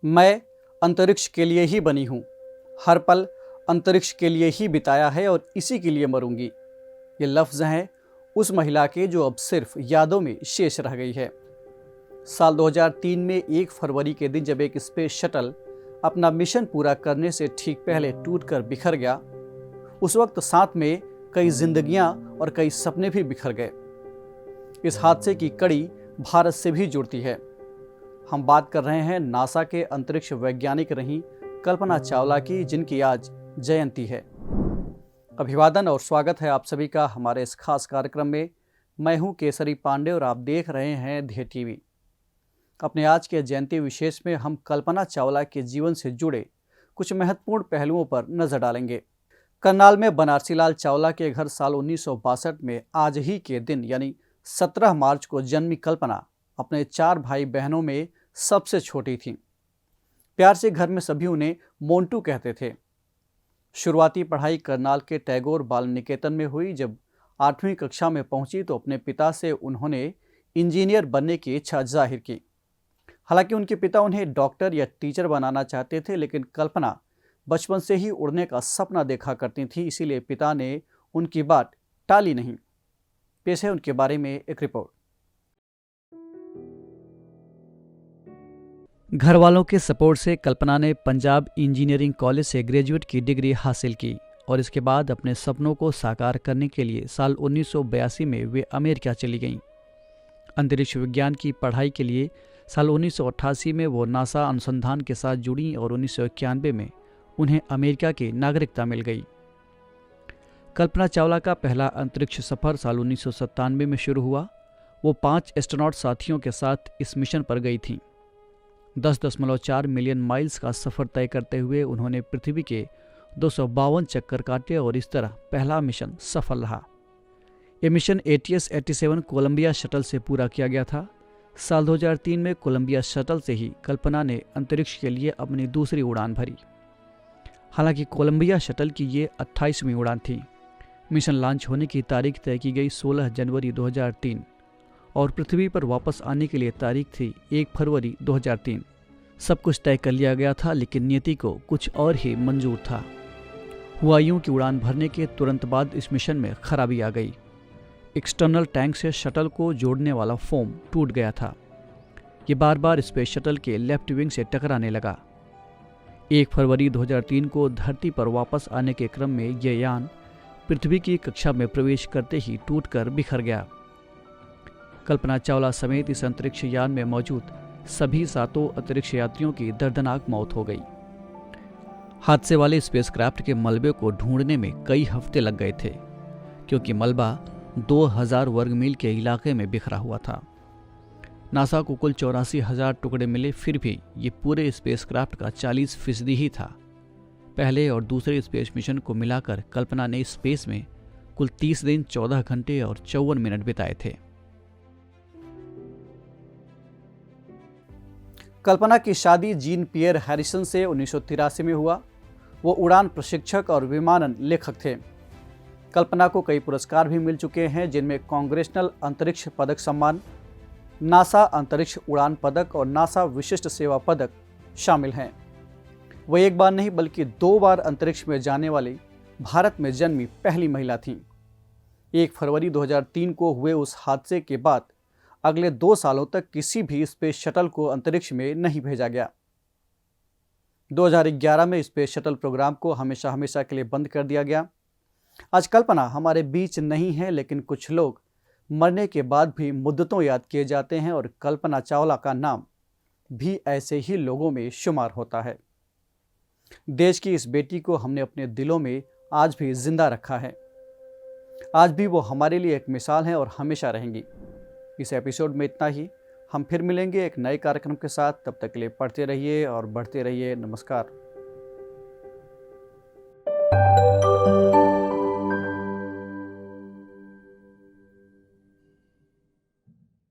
मैं अंतरिक्ष के लिए ही बनी हूँ। हर पल अंतरिक्ष के लिए ही बिताया है और इसी के लिए मरूंगी। ये लफ्ज़ हैं उस महिला के जो अब सिर्फ यादों में शेष रह गई है। साल 2003 में 1 फरवरी के दिन जब एक स्पेस शटल अपना मिशन पूरा करने से ठीक पहले टूटकर बिखर गया, उस वक्त साथ में कई जिंदगियां और कई सपने भी बिखर गए। इस हादसे की कड़ी भारत से भी जुड़ती है। हम बात कर रहे हैं नासा के अंतरिक्ष वैज्ञानिक रही कल्पना चावला की, जिनकी आज जयंती है। अभिवादन और स्वागत है आप सभी का हमारे इस खास कार्यक्रम में। मैं हूं केसरी पांडे और आप देख रहे हैं ध्येय टीवी। अपने आज के जयंती विशेष में हम कल्पना चावला के जीवन से जुड़े कुछ महत्वपूर्ण पहलुओं पर नजर डालेंगे। करनाल में बनारसी लाल चावला के घर साल 1962 में आज ही के दिन यानी 17 मार्च को जन्मी कल्पना अपने 4 भाई बहनों में सबसे छोटी थी। प्यार से घर में सभी उन्हें मोंटू कहते थे। शुरुआती पढ़ाई करनाल के टैगोर बाल निकेतन में हुई। जब 8वीं कक्षा में पहुंची तो अपने पिता से उन्होंने इंजीनियर बनने की इच्छा जाहिर की। हालांकि उनके पिता उन्हें डॉक्टर या टीचर बनाना चाहते थे, लेकिन कल्पना बचपन से ही उड़ने का सपना देखा करती थी, इसीलिए पिता ने उनकी बात टाली नहीं। पेश है उनके बारे में एक रिपोर्ट। घर वालों के सपोर्ट से कल्पना ने पंजाब इंजीनियरिंग कॉलेज से ग्रेजुएट की डिग्री हासिल की और इसके बाद अपने सपनों को साकार करने के लिए साल 1982 में वे अमेरिका चली गईं। अंतरिक्ष विज्ञान की पढ़ाई के लिए साल 1988 में वो नासा अनुसंधान के साथ जुड़ी और 1991 में उन्हें अमेरिका की नागरिकता मिल गई। कल्पना चावला का पहला अंतरिक्ष सफर साल 1997 में शुरू हुआ। वो 5 एस्ट्रोनॉट साथियों के साथ इस मिशन पर गई थीं। 10.4 मिलियन माइल्स का सफर तय करते हुए उन्होंने पृथ्वी के 252 चक्कर काटे और इस तरह पहला मिशन सफल रहा। ये मिशन ATS-87 कोलंबिया शटल से पूरा किया गया था। साल 2003 में कोलंबिया शटल से ही कल्पना ने अंतरिक्ष के लिए अपनी दूसरी उड़ान भरी। हालांकि कोलंबिया शटल की ये 28वीं उड़ान थी। मिशन लॉन्च होने की तारीख तय की गई 16 जनवरी 2003 और पृथ्वी पर वापस आने के लिए तारीख थी 1 फरवरी 2003। सब कुछ तय कर लिया गया था, लेकिन नियति को कुछ और ही मंजूर था। हुआ यूं कि उड़ान भरने के तुरंत बाद इस मिशन में खराबी आ गई। एक्सटर्नल टैंक से शटल को जोड़ने वाला फोम टूट गया था। ये बार बार स्पेस शटल के लेफ्ट विंग से टकराने लगा। 1 फरवरी 2003 को धरती पर वापस आने के क्रम में यह यान पृथ्वी की कक्षा में प्रवेश करते ही टूटकर बिखर गया। कल्पना चावला समेत इस अंतरिक्ष यान में मौजूद सभी 7 अंतरिक्ष यात्रियों की दर्दनाक मौत हो गई। हादसे वाले स्पेसक्राफ्ट के मलबे को ढूंढने में कई हफ्ते लग गए थे, क्योंकि मलबा 2000 वर्ग मील के इलाके में बिखरा हुआ था। नासा को कुल 84,000 टुकड़े मिले, फिर भी ये पूरे स्पेसक्राफ्ट का 40% ही था। पहले और दूसरे स्पेस मिशन को मिलाकर कल्पना ने स्पेस में कुल 30 दिन 14 घंटे और 54 मिनट बिताए थे। कल्पना की शादी जीन पियर हैरिसन से 1983 में हुआ। वो उड़ान प्रशिक्षक और विमानन लेखक थे। कल्पना को कई पुरस्कार भी मिल चुके हैं, जिनमें कांग्रेसनल अंतरिक्ष पदक सम्मान, नासा अंतरिक्ष उड़ान पदक और नासा विशिष्ट सेवा पदक शामिल हैं। वो एक बार नहीं बल्कि 2 बार अंतरिक्ष में जाने वाली भारत में जन्मी पहली महिला थीं। 1 फरवरी 2003 को हुए उस हादसे के बाद अगले 2 सालों तक किसी भी स्पेस शटल को अंतरिक्ष में नहीं भेजा गया। 2011 में स्पेस शटल प्रोग्राम को हमेशा हमेशा के लिए बंद कर दिया गया। आज कल्पना हमारे बीच नहीं है, लेकिन कुछ लोग मरने के बाद भी मुद्दतों याद किए जाते हैं और कल्पना चावला का नाम भी ऐसे ही लोगों में शुमार होता है। देश की इस बेटी को हमने अपने दिलों में आज भी जिंदा रखा है। आज भी वो हमारे लिए एक मिसाल है और हमेशा रहेंगी। इस एपिसोड में इतना ही। हम फिर मिलेंगे एक नए कार्यक्रम के साथ। तब तक के लिए पढ़ते रहिए और बढ़ते रहिए। नमस्कार।